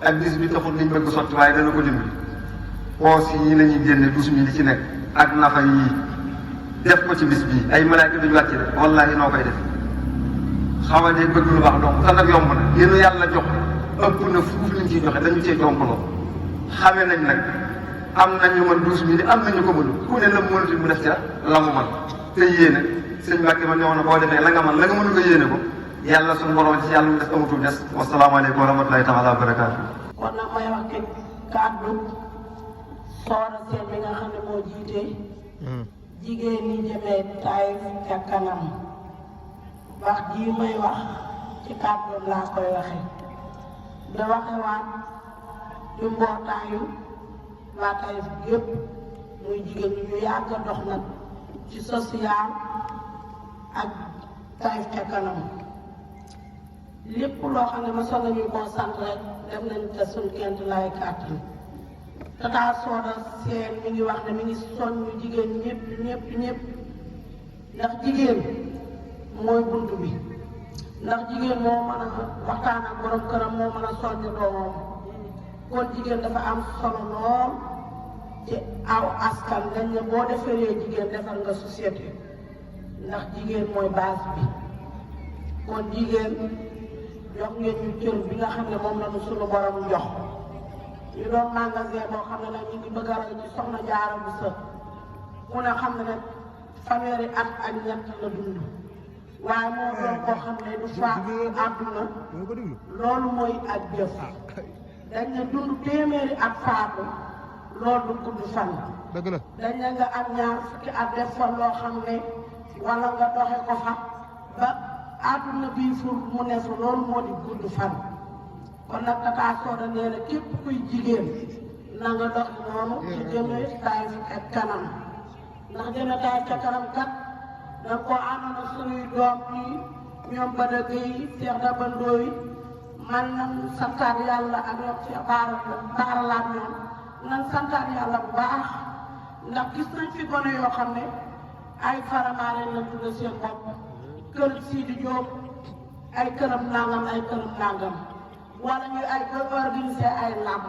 ak bis bi taxul liñ bëgg sotti waaye dana ko dimbali poos yi la ñuy génne douze mille li ci nekk ak nafa yii def ko ci bis bii ay malaaka duñu wàcc de wallaahi noo koy def xaw a dee bëgg lu baax donc te nag yomb na yéen yàlla jox ëpp na fuuf liñ ciy joxe dañu cee jompaloo xamee nañ nag am nañu mën 12000 am nañu ko mënul ku ne la mu mënut mu def ca la mu mën te yéene sëñ Mbàkke ma ñëwoon na boo defee la nga mën la nga mënul nga yéene ko yàlla suñu borom ci yàlla mu def amatul des wasalaamaaleykum wa rahmatulahi taala wa barakaatu. kon nag may wax ke kàddu Soxna Seen bi nga xam ne moo jiite jigéen ñi jëmee Taïf ca kanam wax jii may wax ci kàddoom laa koy waxe da waxewaat ci mbootaayu waa Taïf yëpp muy jigéen ñi ñu yàgg a dox nag ci social ak Taïf ca kanam lépp loo xam ne mosoon nañu koo sant rek def nañ te suñ kent lay kàttan Tata Soxna Seen mi ngi wax ne mi ngi soññu jigéen ñëpp ndax jigéen mooy bunt bi ndax jigéen moo mën a waxtaan ak borom këram moo mën a soññ doomam kon jigéen dafa am solo lool ci aw askan dañ ne boo defaree jigéen defar nga société ndax jigéen mooy base bi kon jigéen jox ngeen ñu cër bi nga xam ne moom la ñu sunu borom jox ñu doon magasin boo xam ne nag ñu ngi bëgg a roy ci Soxna Jaara Buso ku ne xam ne nag fanweeri at ak ñett la dund waaye moo doon koo xam ne du faatu àdduna loolu mooy ak jëf dañ ne dund téeméeri at faatu loolu du gudd fan dañ ne nga am ñaar fukki at def fa loo xam ne wala nga doxe ko fa ba àdduna bii fur mu ne fa loolu moo di gudd fan kon nag Tata Soxna nee na képp kuy jigéen na nga dox noonu ci jëme Taïf ca kanam ndax jëme Taïf ca kanam kat da ko àndoon ak suñuy doom yi ñoom Bada Gueye Cheikh Daba Ndoye man nan santaat yàlla ak ñoom Cheikh Baara Laat ñoom nan santaat yàlla bu baax ndax gis nañ fi gone yoo xam ne ay faramaare la tudde seen bopp kër Sidi Diop ay këram nangam wala ñuy ay organisé ay làmb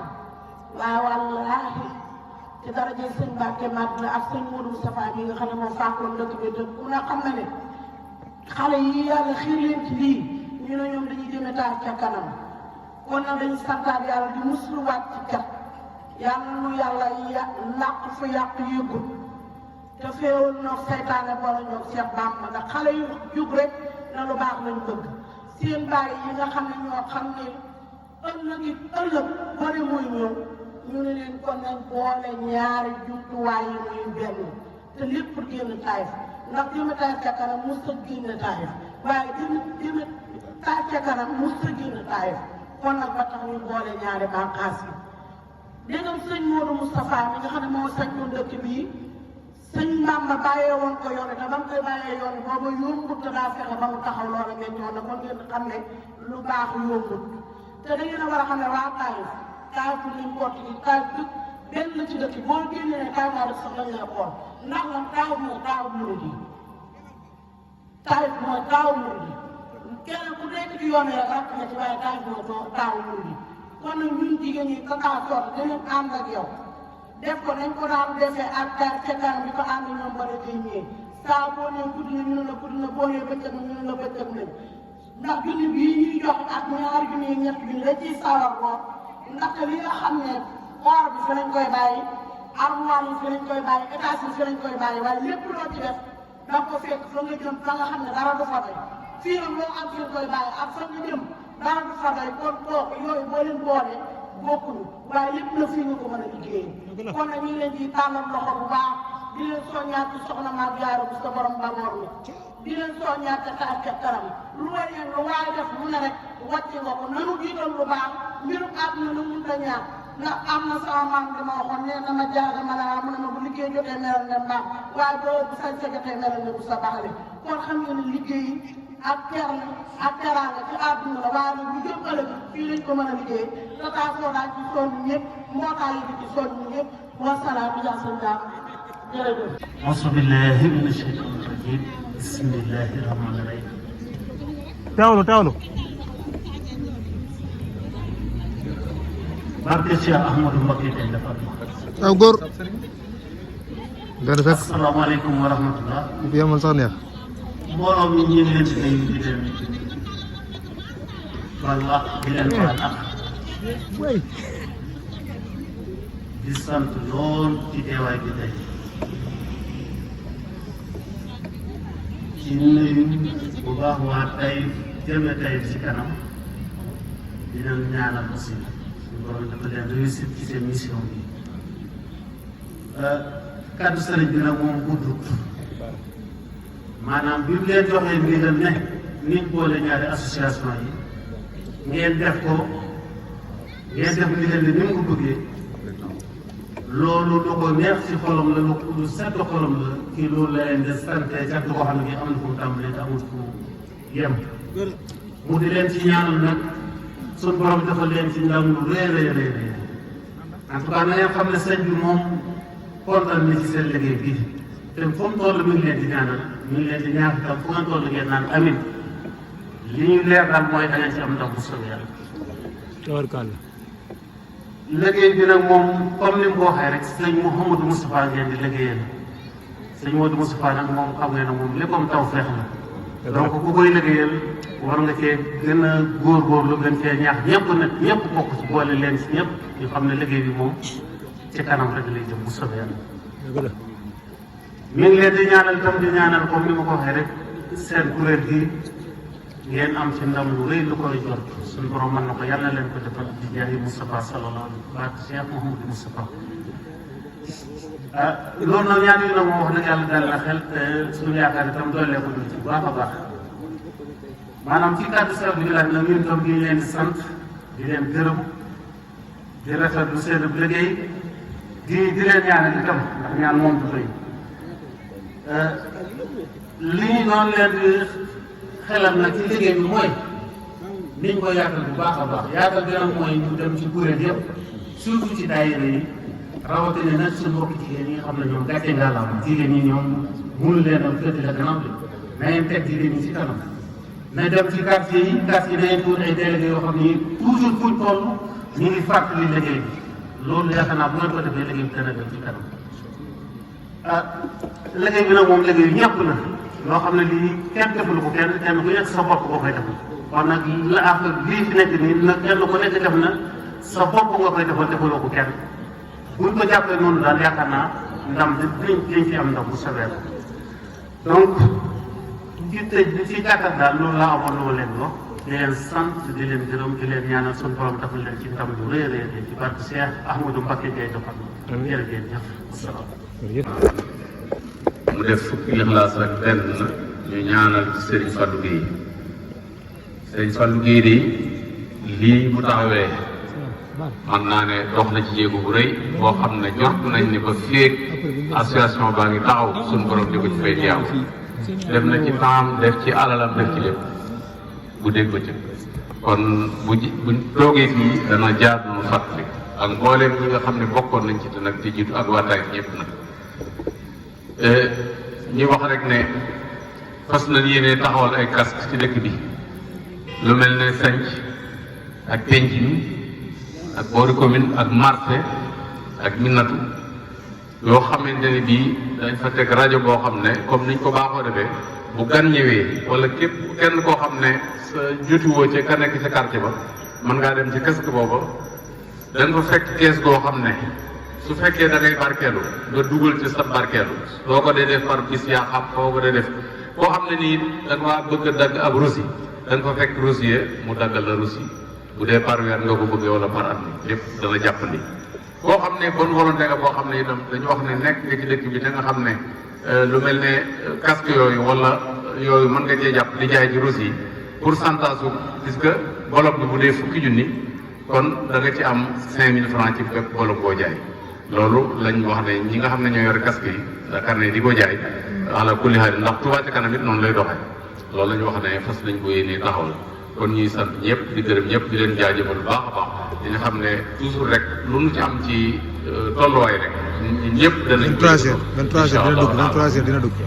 waaye wallaahi ci daraje sëñ Mbàkke Madina ak sëñ Modou Moustapha bi nga xam ne moom fàkkoon dëkk bi dëkk ku ne xam na ne xale yi yàlla xiir leen ci lii ñu ne ñoom dañuy jëme Taïf ca kanam kon nag dañu santaat yàlla di musluwaat ci cat yàlla nu yàlla làq fu yàq yëgul te féewal ñoog seytaane boole ñoog Cheikh Bamba ndax xale yu jug rek na lu baax lañ bëgg seen bàyyi yi nga xam ne ñoo xam ne ëllëg bari muy ñëw ñu ne leen kon nañ boole ñaari jumtuwaay yi muy benn te lépp génn Taïf ndax jëme Taïf ca kanam mos a génn Taïf waaye jëme Taïf ca kanam mos a génn Taïf kon nag ba tax ñu boole ñaari bànqaas yi dégam sëñ Modou Moustapha mi nga xam ne moo sañoon dëkk bii sëñ Bamba bàyyee woon ko yoon te ba mu koy bàyyee yoon booba yombut te daa fexe ba mu taxaw loola méttoon na kon ngeen xam ne lu baax yombut te da ngeen a war a xam ne waa Taïf bu ñu porte gi Taïf dëkk benn la ci dëkk boo génnee ne Taïf laa def sax lañ lay xool ndax lan Taïf mooy taawu murid yi Taïf mooy taawu murid yi kenn ku nekk ci yoon yi rek rakk na ci waaye Taïf mooy taawu murid yi kon nag ñun jigéen ñi Tata Soxna dinañ ànd ak yow def ko nañ ko daan defee ak Taïf ca kanam bi ko ànd ñoom ba dafay ñëwee saa boo nee guddi na ñu ne la guddi na boo nee bëccëg na ñu ne la bëccëg nañ ndax junni bii ñuy jox ak ñaari junni yi ñett junni da ciy sawar lool ndaxte li nga xam ne or bi fi lañ koy bàyyi armoire yi fi lañ koy bàyyi étage yi fi lañ koy bàyyi waaye lépp loo ci def da ko fekk fa nga jëm fa nga xam ne dara du fa doy fii nag loo am fi lañ koy bàyyi ak fa nga jëm dara du fa doy kon toog yooyu boo leen boole bokkuñu waaye lépp la fii nga ko mën a liggéeyee kon nag ñu ngi leen di tàllal loxo bu baax di leen soññaat ci Soxna Maam Jaara bu sa borom bagoor mi di leen soññaat ca Taïf ca kanam lu waaye lu waaye def lu ne rek wàcce nga ko nanu jiital lu baax mbirum àdduna lu mun ta ñaar ndax am na sama maam di ma waxoon nee na ma jaaga ma laa mu ne ma bu liggéey jotee meral ne mbaam waaye boo bu sañ sa jotee meral ne bu sa baaxle kon xam nga ne liggéey ak terne ak teraanga ci àdduna la waaye nag bu jëm ëllëg fii lañ ko mën a liggéey Tata Soxna ci soññ ñëpp mbootaay yi di ci soññ ñëpp wasalaam bi jaa seen daam jërëjëf. auzu billaahi mina shaytaani rajiim bismillaahi rahmaani rahiim. teewlu. barke Cheikh Ahmadou Mbacké tey dafa am. aw góor. nga def fekk. asalaamaaleykum wa rahmatullah. fi amoon sax neex. mbooloo mi ñu ngi leen di nuyu di leen baal wax di leen baal ak di sant lool ci teewaay bi tey ci nuyu bu baax waa tey jëme tey ci kanam dina ñaanal aussi suñu borom dafa leen réussir ci seen mission bi kaddu sëriñ bi nag moom guddut maanaam bi mu leen joxee ndigal ne niñ boole ñaari association yi ngeen def ndigal ni ni mu ko bëggee loolu lu ko neex ci xolam la lu sedd xolam la kii loolu la leen di sante cant koo xam ne bii am na fu mu tàmbalee te amul fu mu yem mu di leen ci ñaanal nag suñu borom dafa leen ci ndam lu rëy en tout cas na ngeen xam ne sëñ bi moom kontaan na ci seen liggéey bi te fu mu toll mi ngi leen di ñaanal mi ngi leen di ñaax itam fu ngeen toll ngeen naan amin li ñu leer daal mooy da ngeen ci am ndam bu soobee yàlla. tabarkalla. liggéey bi nag moom comme ni mu ko waxee rek sëñ Mouhamadou Moustapha ngeen di liggéeyal sëñ Mouhamadou Moustapha nag moom xam ngeen ne moom léppam taw feex la donc ku koy liggéeyal war nga cee gën a góorgóorlu gën cee ñaax ñëpp nag ñëpp bokk ci boole leen si ñëpp ñu xam ne liggéey bi moom ci kanam rek lay jëm bu soobee yàlla. mi ngi leen di ñaanal itam di ñaanal comme ni ma ko waxee rek seen kuréel gi ngeen am ci ndam lu rëy lu koy jot suñu borom mën na ko yàlla leen ko defal di jaahi Moustapha sallallahu alayhi wa sallam Cheikh Mouhamadou Moustapha loolu nag ñaan yi nag moom wax dëgg yàlla dal na xel te suñu yaakaar itam dollee ko ci bu baax a baax maanaam ci kàddu chef du village nag ñun itam di leen di sant di leen gërëm di rafetlu seen liggéey di leen ñaanal itam ndax ñaan moom du doy li ñu doon leen di xelam nag ci liggéey bi mooy niñ ko yaatal bu baax a baax yaatal bi nag mooy ñu dem ci kuréel yëpp surtout ci daayira yi rawatina nag suñu mbokki jigéen ñi nga xam ne ñoom gàcce ngalaama jigéen ñi ñoom mënu leen a féete la kanam bi na ngeen teg jigéen ñi ci kanam na dem ci quartier yi na ngeen tuut ay délégués yoo xam ni toujours fuñ toll ñu ngi fàttali liggéey bi loolu yaakaar naa bu ngeen ko defee liggéey bi dana dem ci kanam liggéey bi nag moom liggéey yu ñëpp la loo xam ne lii kenn defalu ko kenn ku nekk sa bopp boo koy defal kon nag la affaire lii fi nekk nii nag kenn ku nekk def na sa bopp nga koy defal defaloo ko kenn buñ ko jàppee noonu daal yaakaar naa ndam dañ ci am ndam bu sawee donc ci tëj ci gàttal daal loolu laa amoon lu ma leen wax di leen sant di leen gërëm di leen ñaanal suñu borom defal leen ci ndam lu rëy rëy ci barke Cheikh Ahmadou Mbacké Gaye defal jërëjëf wasalaam mu def fukki Ixlaas ak benn ñu ñaanal ci Serigne Fallou Guèye Serigne Fallou Guèye de lii mu taxawee man naa ne dox na ci jéego bu rëy boo xam ne jot nañ ne ba féeg association baa ngi taxaw suñu borom di ko ci fay jaaw def na ci temps def ci alalam def ci lépp bu dégg ba cëg kon bu toogee fii dana jaar nu fàttali ak mbooleem ñi nga xam ne bokkoon nañ ci te nag di jiitu ak waataay ñëpp nag ñi wax rek ne fas nañ yéene taxawal ay casque ci dëkk bi lu mel ne sanc ak penc mi ak boori commune ak marché ak minatu yoo xamante ne bii dañ fa teg rajo boo xam ne comme niñ ko baaxoo defee bu gan ñëwee wala képp kenn koo xam ne sa jotiwoo ci ka nekk ca quartier ba mën ngaa dem ci casque booba da nga fa fekk kees goo xam ne su fekkee da ngay barkeelu nga dugal ci sa barkeelu soo ko dee def par bis yaa xam koo ko dee def koo xam ne nii da nga bëgg a dagg ab rosi da nga fa fekk rosier mu daggal la rosi bu dee par weer nga ko bëggee wala par at lépp dana jàppandi koo xam ne bonne volonté nga boo xam ne itam dañu wax ne nekk nga ci dëkk bi da nga xam ne lu mel ne casque yooyu wala yooyu mën nga cee jàpp di jaay ci rosi yi pourcentage su puisque bolok bi bu dee fukki junni kon da nga ci am 5000 francs ci bépp bolok boo jaay loolu lañ wax ne ñi nga xam ne ñoo yor casque yi Dakar ne di ko jaay ala kulli haal ndax Touba Ca Kanam it noonu lay doxee loolu la ñu wax ne fas lañ ko yéenee taxaw la kon ñuy sant ñëpp di gërëm ñëpp di leen jaajëfal bu baax a baax di xam ne toujours rek lu nu ci am ci tolluwaay rek ñëpp danañ. 23h dina dugg 23h dina dugg.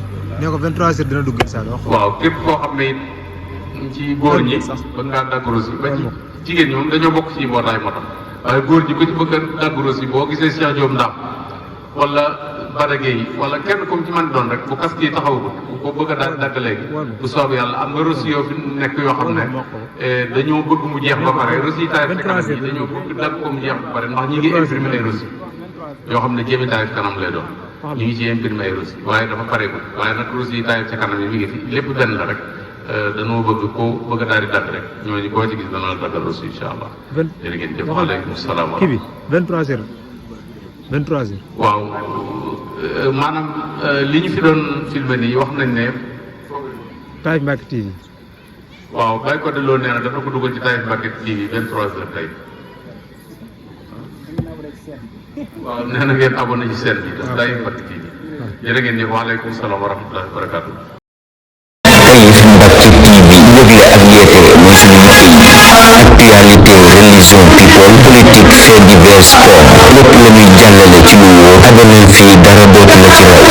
nee ko 23h dina dugg incha allah. waaw képp koo xam ne it ci góor ñi bëgg ngaa dagg si ba ci jigéen ñi moom dañoo bokk ci mbootaay moo tax waaye góor ñi ko ci bëgg a dagg si boo gisee Cheikh Diop Ndam wala Badage yi wala kenn comme ci man doon rek bu casque yi taxawagul bu ko bëgg a dagg léegi bu soobee yàlla am nga rosi yoo fi nekk yoo xam ne dañoo bëgg mu jeex ba pare rosi yi taay ci kanam yi dañoo bëgg dagg ko mu jeex ba pare ndax ñi ngi imprimer ay rosi yoo xam ne jëmi Taïf kanam lay doon ñu ngi ci imprimé ay reçu waaye dafa pareegul waaye nag reçu yi Taïf ca kanam yi mi ngi fi lépp benn la rek dañoo bëgg ko bëgg a daal di dagg rek ñooñu boo ci gis dana la daggal reçu incha allah. jërë ngeen jëf waaleykum salaam wa kii bi 23h 23h. waaw maanaam li ñu fi doon filmé nii wax nañ ne. Taïf Mbacke TV. waaw bàyyi ko delloo nee na dafa ko dugal ci Taïf Mbacke TV 23h tey. waaw nee na ngeen abonné ci seen bi daf Taïf Mbacke TV. jërë ngeen jëf waaleykum salaam wa rahmatullahi wa barakatuh. Taïf Mbacke TV yëgle ak yeete mooy suñu liggéey actualité religion people politique fait divers sport lépp la ñuy jàllale ci lu wóor abonné fii dara dootu la ci raw